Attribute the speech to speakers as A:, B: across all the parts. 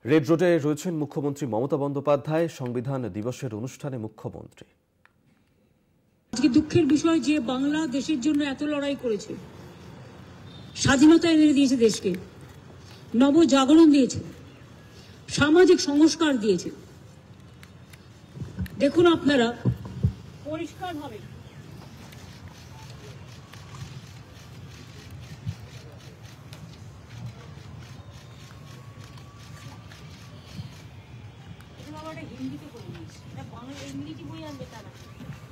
A: Red রোডে রয়েছেন মুখ্যমন্ত্রী মমতা বন্দ্যোপাধ্যায়। সংবিধান দিবসের অনুষ্ঠানে মুখ্যমন্ত্রী।
B: আজকে দুঃখের বিষয় যে বাংলা দেশের জন্য এত লড়াই করেছে, স্বাধীনতা এনে দিয়েছে, দেশকে নবজাগরণ দিয়েছে, সামাজিক সংস্কার দিয়েছে। দেখুন আপনারা পরিষ্কারভাবে হিন্দিতে করে দিয়েছে, বাংলা ইংরেজি বই আনবে তারা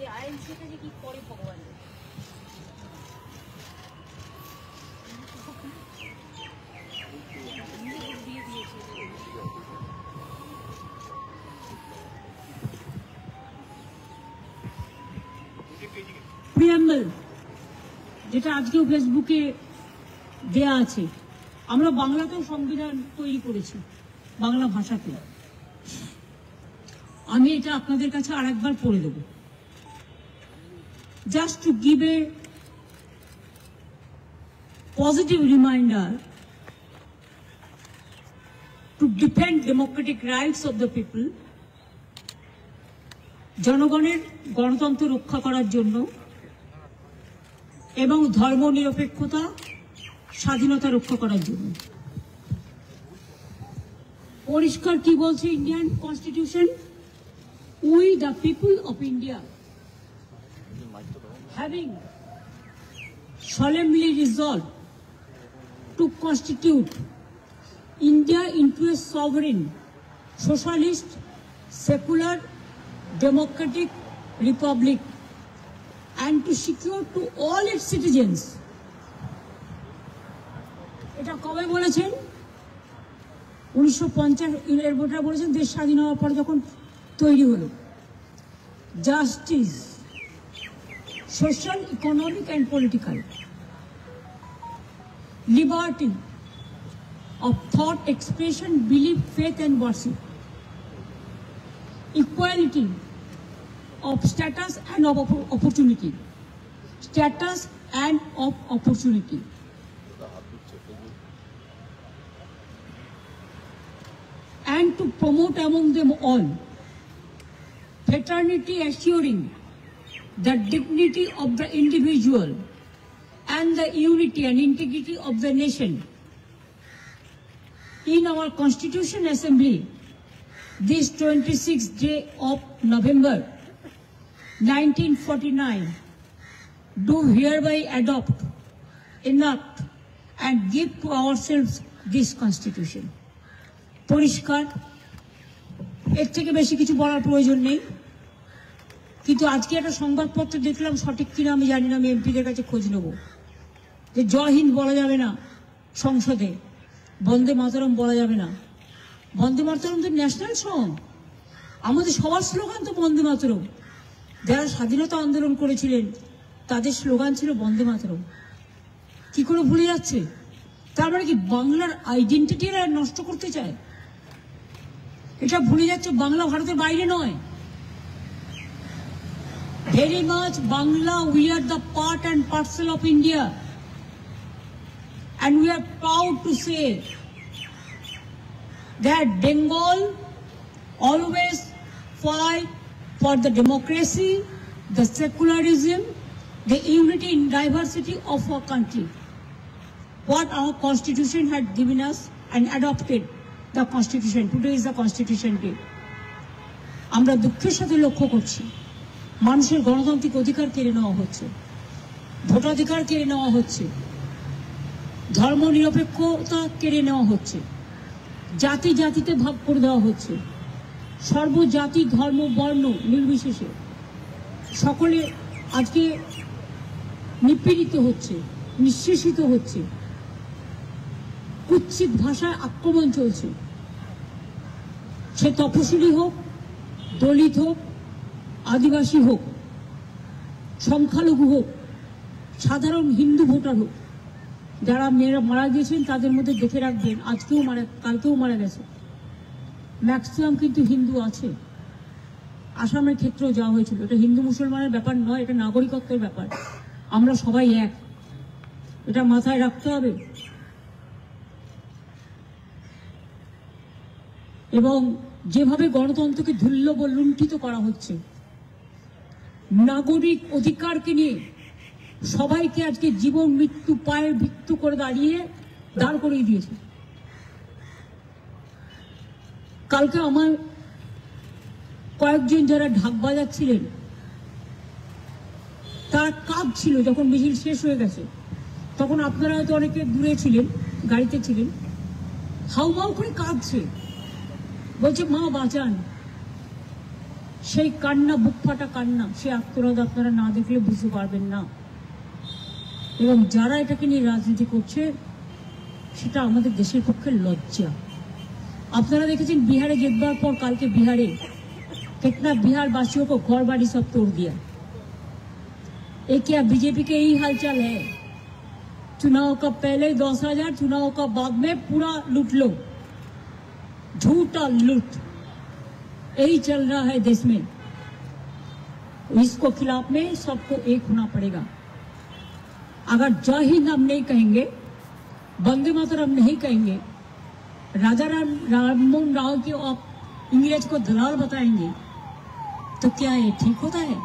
B: এই আইন শিখে যে কি করে ভগবান। প্রিয়াম্বল যেটা আজকেও ফেসবুকে দেয়া আছে, আমরা বাংলাতেও সংবিধান তৈরি করেছি, বাংলা ভাষাতে। আমি এটা আপনাদের কাছে আরেকবার পড়ে দেব, just to give a positive reminder to defend democratic rights of the people. জনগণের গণতন্ত্র রক্ষা করার জন্য এবং ধর্মনিরপেক্ষতা, স্বাধীনতা রক্ষা করার জন্য। পরিষ্কার কি বলছে Indian constitution? We the people of India, having solemnly resolved to constitute India into a sovereign, socialist, secular, democratic republic, and to secure to all its citizens. এটা কবে বলেছেন? 1950 এর ভোটার বলেছেন দেশ স্বাধীন হওয়ার পর যখন তৈরি হলো। Justice, social, economic and political, liberty of thought, expression, belief, faith and worship, equality of status and of opportunity, status and of opportunity, and to promote among them all fraternity, assuring the dignity of the individual and the unity and integrity of the nation. In our Constitution Assembly, this 26th day of November 1949, do hereby adopt, enact and give to ourselves this Constitution. পরিষ্কার, এর থেকে বেশি কিছু বলার প্রয়োজন নেই। কিন্তু আজকে একটা সংবাদপত্র দেখলাম, সঠিক কিনা আমি জানি না, আমি এমপিদের কাছে খোঁজ নেব, যে জয় হিন্দ বলা যাবে না সংসদে, বন্দে মাতরম বলা যাবে না। বন্দে মাতরম তো ন্যাশনাল সং, আমাদের সবার স্লোগান তো বন্দে মাতরম। যারা স্বাধীনতা আন্দোলন করেছিলেন তাদের স্লোগান ছিল বন্দে মাতরম। কি করে ভুলে যাচ্ছে? তার মানে কি বাংলার আইডেন্টিটি নষ্ট করতে চায়? এটা ভুলে যাচ্ছে বাংলা ভারতের বাইরে নয়। Very much Bangla, we are the part and parcel of India, and we are proud to say that Bengal always fight for the democracy, the secularism, the unity in diversity of our country. What our Constitution had given us and adopted the Constitution. Today is the Constitution Day. আমরা দুঃখের সাথে লক্ষ্য করছি মানুষের গণতান্ত্রিক অধিকার কেড়ে নেওয়া হচ্ছে, ভোটাধিকার কেড়ে নেওয়া হচ্ছে, ধর্ম নিরপেক্ষতা কেড়ে নেওয়া হচ্ছে, জাতি জাতিতে ভাগ করে দেওয়া হচ্ছে, সর্বজাতি ধর্ম বর্ণ নির্বিশেষে সকলে আজকে নিপীড়িত হচ্ছে, নিঃশেষিত হচ্ছে, কুৎসিত ভাষায় আক্রমণ চলছে। সে তপশিলি হোক, দলিত হোক, আদিবাসী হোক, সংখ্যালঘু হোক, সাধারণ হিন্দু ভোটার হোক, যারা মেয়েরা মারা গিয়েছেন তাদের মধ্যে দেখে রাখবেন, আজকেও কালকেও মারা গেছে, ম্যাক্সিমাম কিন্তু হিন্দু আছে। আসামের ক্ষেত্রেও যাওয়া হয়েছিল। এটা হিন্দু মুসলমানের ব্যাপার নয়, এটা নাগরিকত্বের ব্যাপার। আমরা সবাই এক, এটা মাথায় রাখতে হবে। এবং যেভাবে গণতন্ত্রকে ধুল্য লুণ্ঠিত করা হচ্ছে, নাগরিক অধিকারকে নিয়ে সবাইকে আজকে জীবন মৃত্যু পায়ের ভিত্তু করে দাঁড় করিয়ে দিয়েছে। কালকে আমার কয়েকজন যারা ঢাক বাজাচ্ছিলেন তারা কাঁদছিল যখন মিছিল শেষ হয়ে গেছে। তখন আপনারা হয়তো অনেকে দূরে ছিলেন, গাড়িতে ছিলেন, হাউমাউ করে কাঁদছে, বলছে মা বাঁচান। সেই কান্না, বুক ফাটা কান্না, সে আত্মনাদ আপনারা না দেখলে বুঝতে পারবেন না। এবং যারা এটাকে নিয়ে রাজনীতি করছে সেটা আমাদের দেশের পক্ষে লজ্জা। আপনারা দেখেছেন बिहार जितবার পর কালকে बिहारे कितना बिहार वासियों को घर बाड़ी सब तोड़ दिया। ये क्या बीजेपी के यही हालचाल है? चुनाव का पहले 10,000, चुनाव का बाद में पूरा लूट लो, झूठा लूट, यही चल रहा है देश में। इसको खिलाफ में सबको एक होना पड़ेगा। अगर जय हिंद हम नहीं कहेंगे, वंदे मातरम नहीं कहेंगे, राजा राममोहन राव की आप इंग्रेज को दलाल बताएंगे, तो क्या ये ठीक होता है?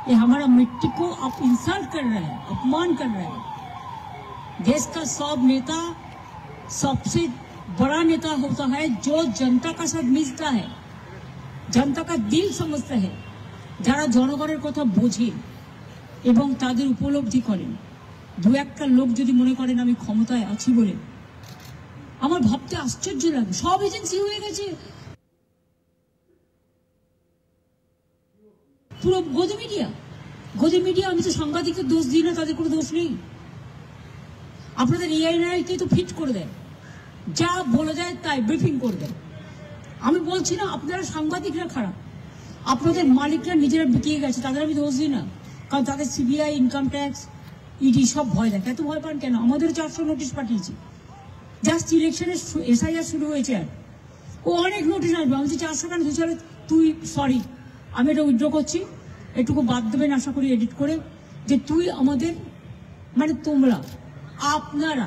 B: ये हमारा मिट्टी को आप इंसल्ट कर रहे हैं, अपमान कर रहे हैं। देश का सब नेता सबसे बड़ा नेता होता है जो जनता का साथ मिलता है, जनता का दिल समझता है, যারা জনগণের কথা বোঝে এবং তাদের উপলব্ধি করেন। দু একটা লোক যদি মনে করেন আমি ক্ষমতায় আছি বলে, আমার ভাবতে আশ্চর্য লাগে। সব এজেন্সি হয়ে গেছে, পুরো গদি মিডিয়া। আমি তো সাংবাদিকদের দোষ দিই না, তাদের কোনো দোষ নেই। আপনাদের এআইআরকে তো ফিট করে দেয়, যা বলে যায় তাই ব্রিফিং করে দেয়। আমি বলছি না আপনারা সাংবাদিকরা খারাপ, আপনাদের মালিকরা নিজেরা বিকিয়ে গেছে, তাদের আমি দোষ দিই না। কারণ তাদের সিবিআই, ইনকাম ট্যাক্স, ইডি সব ভয় দেখে। এত ভয় পান কেন? আমাদের 400 নোটিশ পাঠিয়েছি। জাস্ট ইলেকশনের এসআইআর শুরু হয়েছে আর ও অনেক নোটিশ আসবে। আমি বলছি 400 কেন? তুই সরি, আমি এটা উইথড্র করছি, এটুকু বাদ দেবেন আশা করি এডিট করে, যে তুই আমাদের মানে তোমরা, আপনারা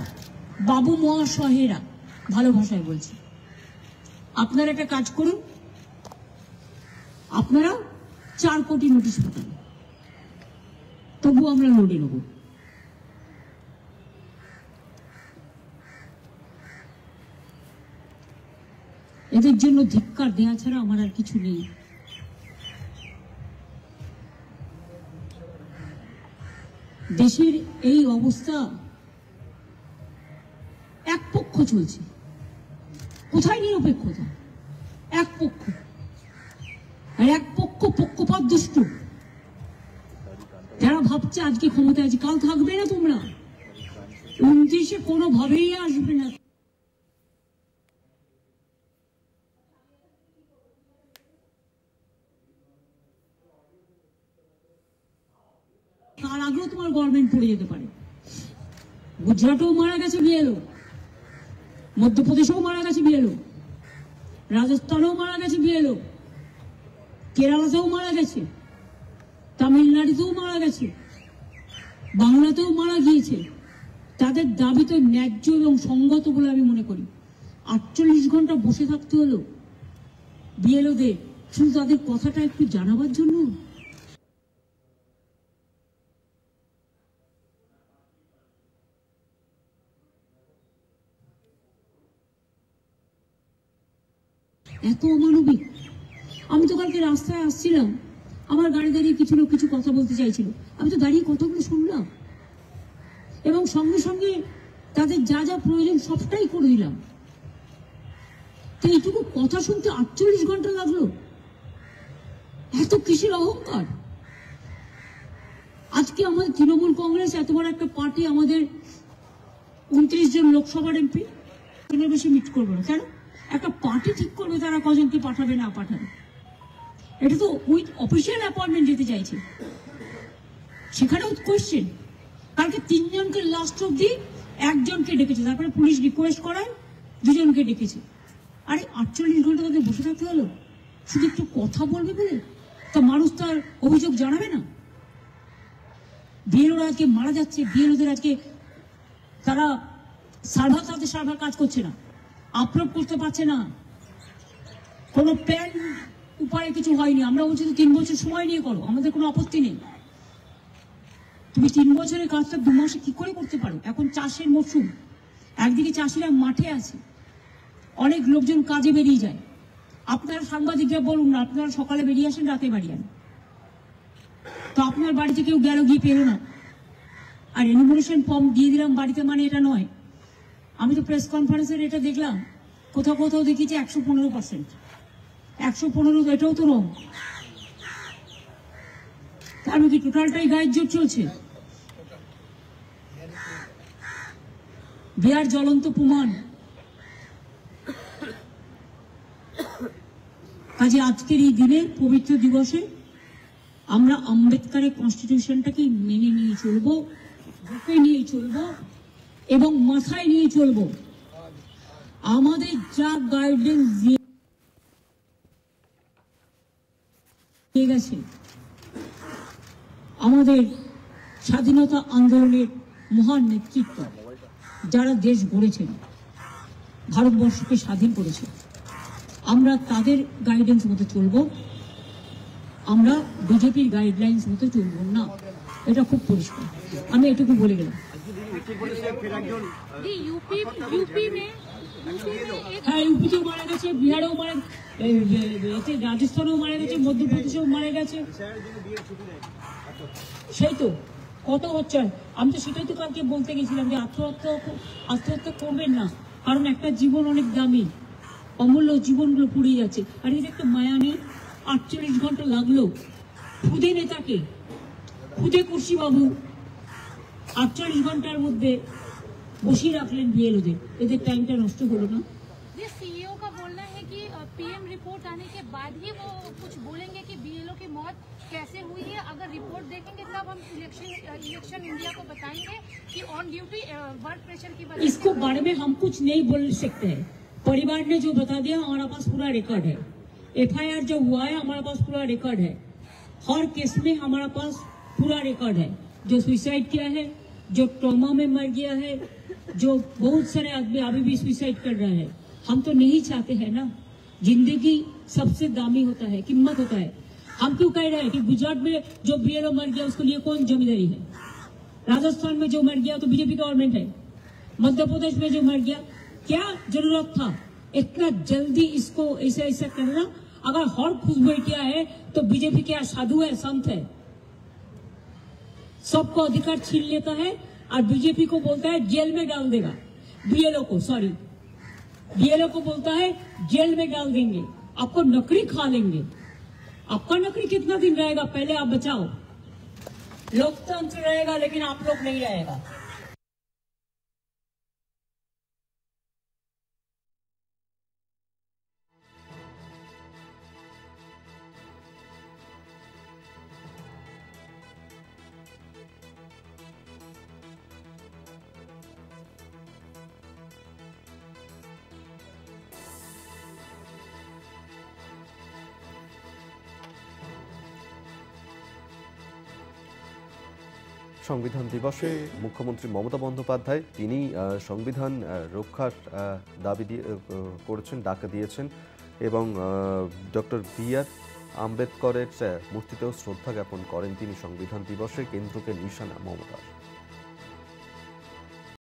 B: বাবু মহাশয়েরা, ভালো ভাষায় বলছি, আপনারা একটা কাজ করুন, আপনারা 4 কোটি নোটিশ পাঠান, তবু আমরা লড়ে নেব। এদের জন্য ধিক্কার দেওয়া ছাড়া আমার আর কিছু নেই। দেশের এই অবস্থা, এক পক্ষ চলছে, কোথায় নিরপেক্ষতা? এক পক্ষ, আর এক পক্ষ পক্ষপাত দুষ্ট, যারা ভাবছে আজকে ক্ষমতায় আছে, কাল থাকবে না। তোমরা 29-এ কোনোভাবেই আসবে না। তার আগেও তোমার গভর্নমেন্ট পড়ে যেতে পারে। গুজরাটেও মারা গেছে বিএলও, মধ্যপ্রদেশেও মারা গেছে বিএলও, রাজস্থানেও মারা গেছে বিএলও, কেরালাতেও মারা গেছে, তামিলনাড়ুতেও মারা গেছে, বাংলাতেও মারা গিয়েছে। তাদের দাবি তো ন্যায্য এবং সঙ্গত বলে আমি মনে করি। 48 ঘন্টা বসে থাকতে হলো বিএলওদের শুধু তাদের কথাটা একটু জানাবার জন্য। এত অমানবিক। আমি তো কালকে রাস্তায় আসছিলাম, আমার গাড়ি দাঁড়িয়ে কিছু লোক কিছু কথা বলতে চাইছিল, আমি তো দাঁড়িয়ে কথাগুলো শুনলাম এবং সঙ্গে সঙ্গে তাদের যা যা প্রয়োজন সবটাই করে দিলাম। তো এইটুকু কথা শুনতে 48 ঘন্টা লাগলো। এত কিসের অহংকার? আজকে আমাদের তৃণমূল কংগ্রেস এত বড় একটা পার্টি, আমাদের 29 জন লোকসভার এমপি, বেশি মিট করবে না কেন? একটা পার্টি ঠিক করবে তারা কজনকে পাঠাবে না পাঠাবে। এটা তো উইথ অফিসিয়াল অ্যাপয়েন্টমেন্ট যেতে চাইছে, সেখানেও কোয়েশ্চেন। কালকে 3 জনকে লাস্ট অব্দি, 1 জনকে ডেকেছে, তারপরে পুলিশ রিকোয়েস্ট করায় 2 জনকে ডেকেছে। আরে 48 ঘন্টা তাদের বসে থাকতে হলো শুধু একটু কথা বলবে বলে? তা মানুষ তার অভিযোগ জানাবে না? বিএলওরা আজকে মারা যাচ্ছে, বিএলওদের আজকে তারা তাদের সার্ভার কাজ করছে না, আপলোড করতে পারছে না, কোনো প্ল্যান উপায়ে কিছু হয়নি। আমরা বলছি তো 3 বছর সময় নিয়ে করো, আমাদের কোনো আপত্তি নেই। তুমি 3 বছরের কাজটা 2 মাসে কি করে করতে পারো? এখন চাষের মরশুম, একদিকে চাষিরা মাঠে আছে, অনেক লোকজন কাজে বেরিয়ে যায়। আপনারা সাংবাদিকরা বলুন না, আপনারা সকালে বেরিয়ে আসেন, রাতে বাড়ি যান, তো আপনার বাড়িতে কেউ গেল গিয়ে পেল না, আর এনুমারেশন ফর্ম দিয়ে দিলাম বাড়িতে, মানে এটা নয়। আমি তো প্রেস কনফারেন্সের এটা দেখলাম, কোথাও কোথাও দেখিয়েছি 115%। 115, এটাও তো রং। তার মধ্যে টোটালটাই গায়ের জোর চলছে। বিহার জ্বলন্ত প্রমাণ। কাজে আজকের এই দিনে, পবিত্র দিবসে, আমরা আম্বেদকরের কনস্টিটিউশনটাকে মেনে নিয়ে চলবো, বুকে নিয়ে চলবো এবং মাথায় নিয়ে চলবো। আমাদের যা গাইডেন্স দিয়ে গেছে আমাদের স্বাধীনতা আন্দোলনের মহান নেতৃত্ব, যারা দেশ গড়েছেন, ভারতবর্ষকে স্বাধীন করেছে, আমরা তাদের গাইডেন্স মতো চলবো, আমরা বিজেপির গাইডলাইন্স মতো চলব না। এটা খুব পরিষ্কার, আমি এটুকু বলে গেলাম। হ্যাঁ, ইউপিতেও মারা গেছে, বিহারেও মারা গেছে, রাজস্থানেও মারা গেছে, মধ্যপ্রদেশেও মারা গেছে। সেই তো কত হচ্ছে। আমি তো সেটাই তো কালকে বলতে গেছিলাম যে আত্মহত্যা করবেন না, কারণ একটা জীবন অনেক দামি, অমূল্য জীবনগুলো পুড়িয়ে যাচ্ছে। আর এই যে একটা মায়া নেই, 48 ঘন্টা লাগলো খুদে নেতাকে, খুদে কুর্সি বাবু 48 ঘন্টার মধ্যে বসিয়ে রাখলেন বিএলওদের। এদের টাইমটা নষ্ট হলো না?
C: सीईओ का बोलना है कि पीएम रिपोर्ट आने के बाद ही वो कुछ बोलेंगे कि बीएलओ की मौत कैसे हुई है। अगर रिपोर्ट देखेंगे तब हम इलेक्शन इंडिया को बताएंगे कि ऑन ड्यूटी वर्क प्रेशर की वजह से।
B: इसको बारे में हम कुछ नहीं बोल सकते हैं। परिवार ने जो बता दिया, हमारे पास पूरा रिकॉर्ड है। एफआईआर जो हुआ है, हमारे पास पूरा रिकॉर्ड है। हर केस में हमारा पास पूरा रिकॉर्ड है। जो सुसाइड किया है, जो ट्रॉमा में मर गया है, जो बहुत सारे आदमी अभी भी सुसाइड कर रहा है। हम तो नहीं चाहते हैं ना। जिंदगी सबसे दामी होता है, कीमत होता है। हम क्यों कह रहे हैं कि गुजरात में जो बीएलओ मर गया उसके लिए कौन जिम्मेदारी है? राजस्थान में जो मर गया तो बीजेपी गवर्नमेंट है। मध्य प्रदेश में जो मर गया, क्या जरूरत था इतना जल्दी इसको ऐसा करना? अगर हर खुश बैठिया है तो बीजेपी क्या साधु है, संत है? सबको अधिकार छीन लेता है और बीजेपी को बोलता है जेल में डाल देगा। बीएलओ को बोलता है जेल में डाल देंगे, आपको नौकरी खा लेंगे। आपका नौकरी कितना दिन रहेगा, पहले आप बचाओ। लोकतंत्र रहेगा लेकिन आप लोग नहीं रहेगा।
A: সংবিধান দিবসে মুখ্যমন্ত্রী মমতা বন্দ্যোপাধ্যায় তিনি সংবিধান রক্ষার দাবি করেছেন, ডাক দিয়েছেন এবং ডক্টর বি.আর. আম্বেদকরের মূর্তিতেও শ্রদ্ধা জ্ঞাপন করেন তিনি। সংবিধান দিবসে কেন্দ্রকে নিশানা মমতার।